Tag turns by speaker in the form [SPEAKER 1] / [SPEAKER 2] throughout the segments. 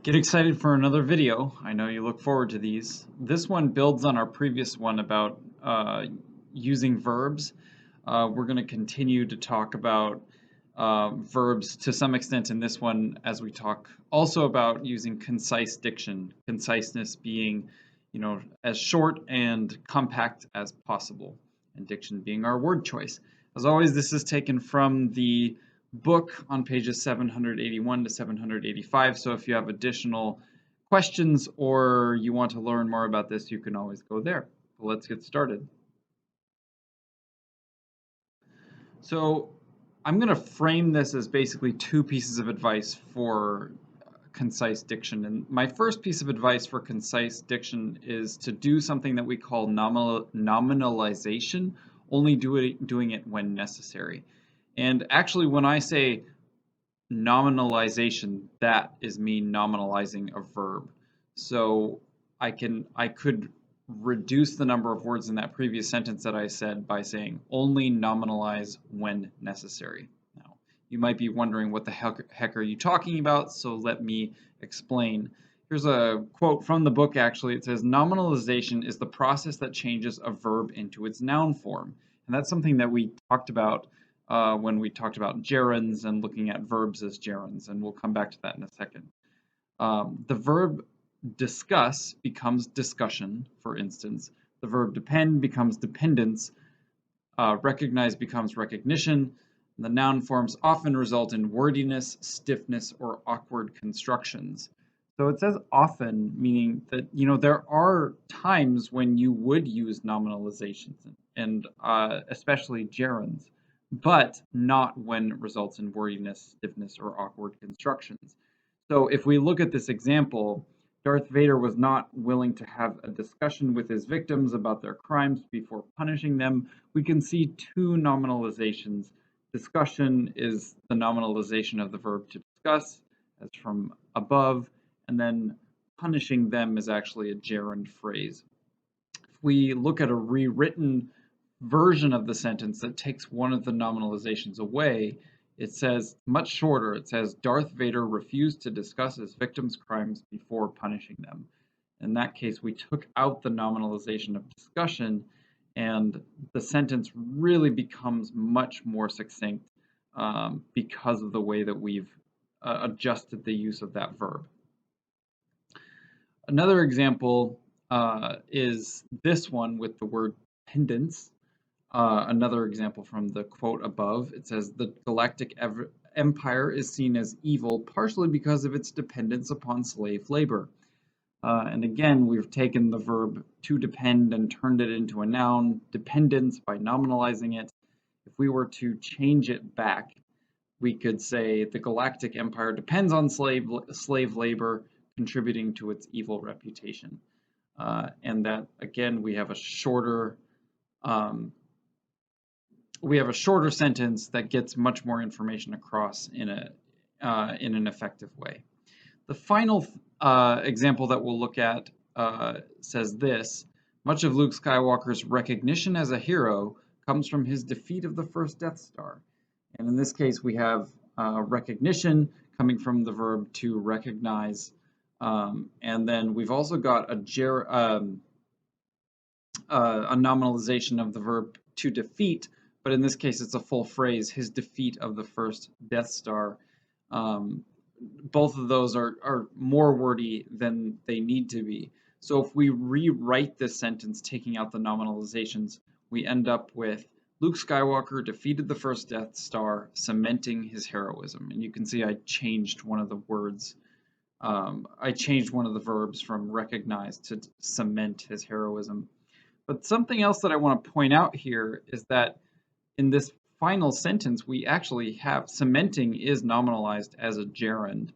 [SPEAKER 1] Get excited for another video. I know you look forward to these. This one builds on our previous one about using verbs. We're going to continue to talk about verbs to some extent in this one as we talk also about using concise diction. Conciseness being, as short and compact as possible, and diction being our word choice. As always, this is taken from the book on pages 781 to 785. So if you have additional questions or you want to learn more about this, you can always go there. But let's get started. So I'm going to frame this as basically two pieces of advice for concise diction. And my first piece of advice for concise diction is to do something that we call nominalization, only doing it when necessary. And actually, when I say nominalization, that is me nominalizing a verb. So I could reduce the number of words in that previous sentence that I said by saying only nominalize when necessary. Now, you might be wondering what the heck are you talking about, so let me explain. Here's a quote from the book actually. It says, nominalization is the process that changes a verb into its noun form. And that's something that we talked about when we talked about gerunds and looking at verbs as gerunds, and we'll come back to that in a second. The verb discuss becomes discussion, for instance. The verb depend becomes dependence. Recognize becomes recognition. The noun forms often result in wordiness, stiffness, or awkward constructions. So it says often, meaning that, there are times when you would use nominalizations and especially gerunds, but not when it results in wordiness, stiffness, or awkward constructions. So if we look at this example, Darth Vader was not willing to have a discussion with his victims about their crimes before punishing them. We can see two nominalizations. Discussion is the nominalization of the verb to discuss, as from above, and then punishing them is actually a gerund phrase. If we look at a rewritten version of the sentence that takes one of the nominalizations away, it says much shorter. It says Darth Vader refused to discuss his victims' crimes before punishing them. In that case, we took out the nominalization of discussion, and the sentence really becomes much more succinct because of the way that we've adjusted the use of that verb. Another example is this one with the word dependence. Another example from the quote above, it says, the galactic empire is seen as evil partially because of its dependence upon slave labor. And again, we've taken the verb to depend and turned it into a noun, dependence, by nominalizing it. If we were to change it back, we could say the galactic empire depends on slave labor, contributing to its evil reputation. And that, again, we have a shorter sentence that gets much more information across in an effective way. The final example that we'll look at says this: much of Luke Skywalker's recognition as a hero comes from his defeat of the first Death Star. And in this case, we have recognition coming from the verb to recognize. And then we've also got a nominalization of the verb to defeat, but in this case it's a full phrase, his defeat of the first Death Star. Both of those are more wordy than they need to be. So if we rewrite this sentence taking out the nominalizations, we end up with Luke Skywalker defeated the first Death Star, cementing his heroism. And you can see I changed one of the words. I changed one of the verbs from recognize to cement his heroism. But something else that I want to point out here is that in this final sentence, we actually have cementing is nominalized as a gerund,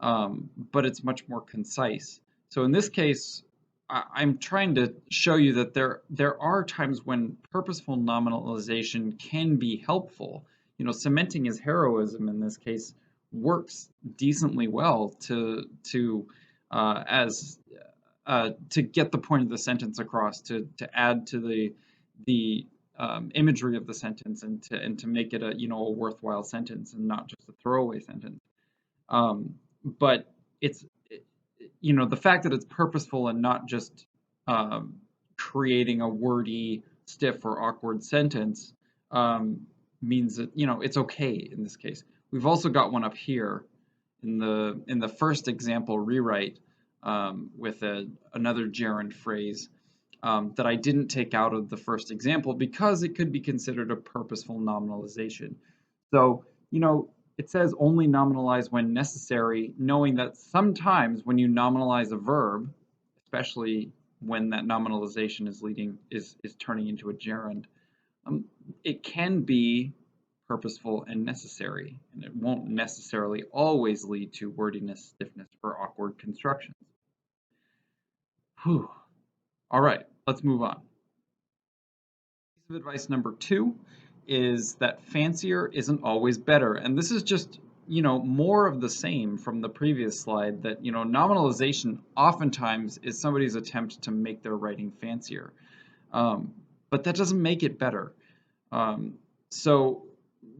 [SPEAKER 1] but it's much more concise. So in this case, I'm trying to show you that there are times when purposeful nominalization can be helpful. Cementing his heroism in this case works decently well to get the point of the sentence across, to add to the imagery of the sentence, and to make it a worthwhile sentence and not just a throwaway sentence. But the fact that it's purposeful and not just um, creating a wordy, stiff, or awkward sentence um, means that it's okay in this case. We've also got one up here in the first example rewrite with another gerund phrase that I didn't take out of the first example because it could be considered a purposeful nominalization. So, it says only nominalize when necessary, knowing that sometimes when you nominalize a verb, especially when that nominalization is turning into a gerund, um, it can be purposeful and necessary, and it won't necessarily always lead to wordiness, stiffness, or awkward constructions. Whew. All right, let's move on. Piece of advice number 2 is that fancier isn't always better. And this is just, more of the same from the previous slide that, nominalization oftentimes is somebody's attempt to make their writing fancier. But that doesn't make it better. So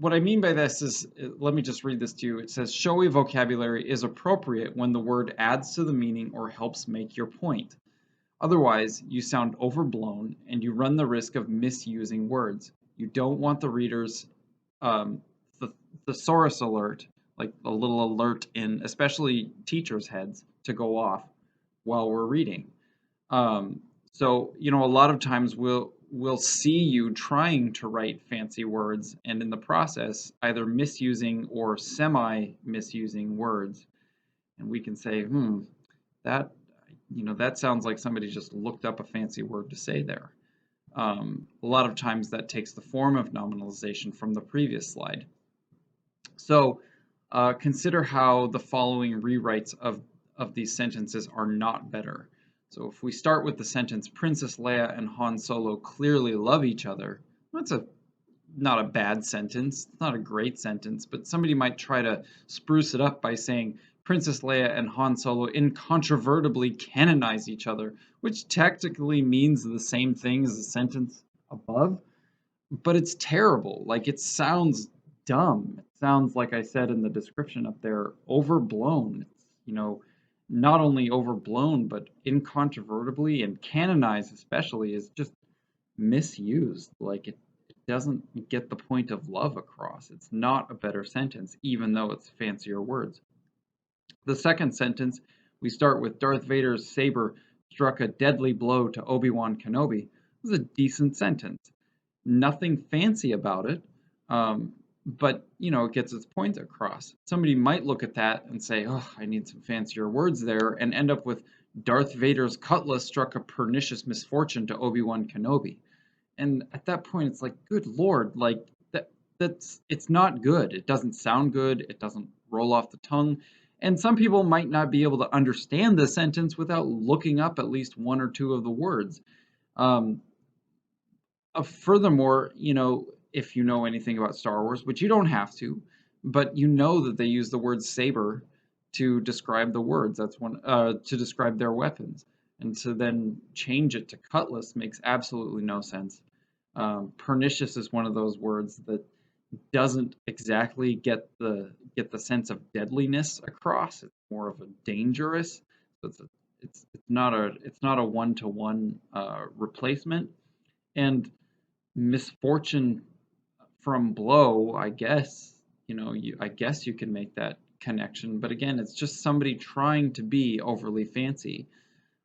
[SPEAKER 1] what I mean by this is, let me just read this to you. It says, showy vocabulary is appropriate when the word adds to the meaning or helps make your point. Otherwise, you sound overblown and you run the risk of misusing words. You don't want the reader's um, thesaurus alert, like a little alert in especially teachers' heads, to go off while we're reading. So, a lot of times we'll see you trying to write fancy words and in the process either misusing or semi-misusing words. And we can say, that that sounds like somebody just looked up a fancy word to say there. A lot of times that takes the form of nominalization from the previous slide. So consider how the following rewrites of these sentences are not better. So if we start with the sentence, Princess Leia and Han Solo clearly love each other, that's not a bad sentence, it's not a great sentence, but somebody might try to spruce it up by saying, Princess Leia and Han Solo incontrovertibly canonize each other, which technically means the same thing as the sentence above, but it's terrible. Like, it sounds dumb. It sounds, like I said in the description up there, overblown. It's, not only overblown, but incontrovertibly and canonized especially is just misused. Like, it doesn't get the point of love across. It's not a better sentence, even though it's fancier words. The second sentence, we start with Darth Vader's saber struck a deadly blow to Obi-Wan Kenobi. It was a decent sentence. Nothing fancy about it, but it gets its point across. Somebody might look at that and say, oh, I need some fancier words there, and end up with Darth Vader's cutlass struck a pernicious misfortune to Obi-Wan Kenobi. And at that point, it's like, good Lord, like it's not good. It doesn't sound good. It doesn't roll off the tongue. And some people might not be able to understand the sentence without looking up at least one or two of the words. Furthermore, if you know anything about Star Wars, which you don't have to, but you know that they use the word saber to describe the words. That's one to describe their weapons, and to then change it to cutlass makes absolutely no sense. Pernicious is one of those words that doesn't exactly get the sense of deadliness across. It's more of a dangerous. So it's not a one-to-one replacement. And misfortune from blow, I guess, I guess you can make that connection. But again, it's just somebody trying to be overly fancy.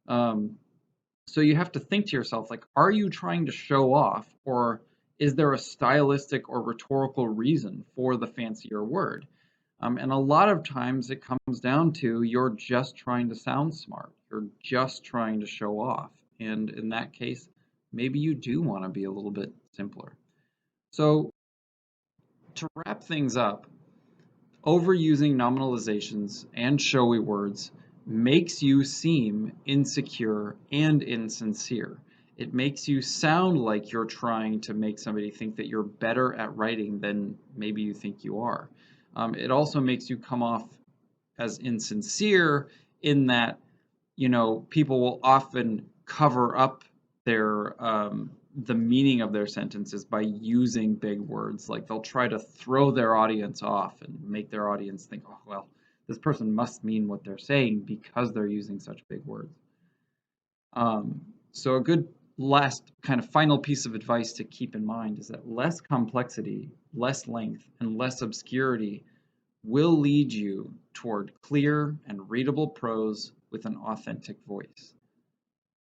[SPEAKER 1] So you have to think to yourself, like, are you trying to show off, or is there a stylistic or rhetorical reason for the fancier word? And a lot of times it comes down to you're just trying to sound smart. You're just trying to show off. And in that case, maybe you do want to be a little bit simpler. So to wrap things up, overusing nominalizations and showy words makes you seem insecure and insincere. It makes you sound like you're trying to make somebody think that you're better at writing than maybe you think you are. It also makes you come off as insincere in that, people will often cover up their the meaning of their sentences by using big words. Like, they'll try to throw their audience off and make their audience think, oh, well, this person must mean what they're saying because they're using such big words. So a good last kind of final piece of advice to keep in mind is that less complexity, less length, and less obscurity will lead you toward clear and readable prose with an authentic voice.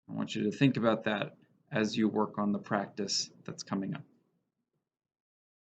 [SPEAKER 1] I want you to think about that as you work on the practice that's coming up.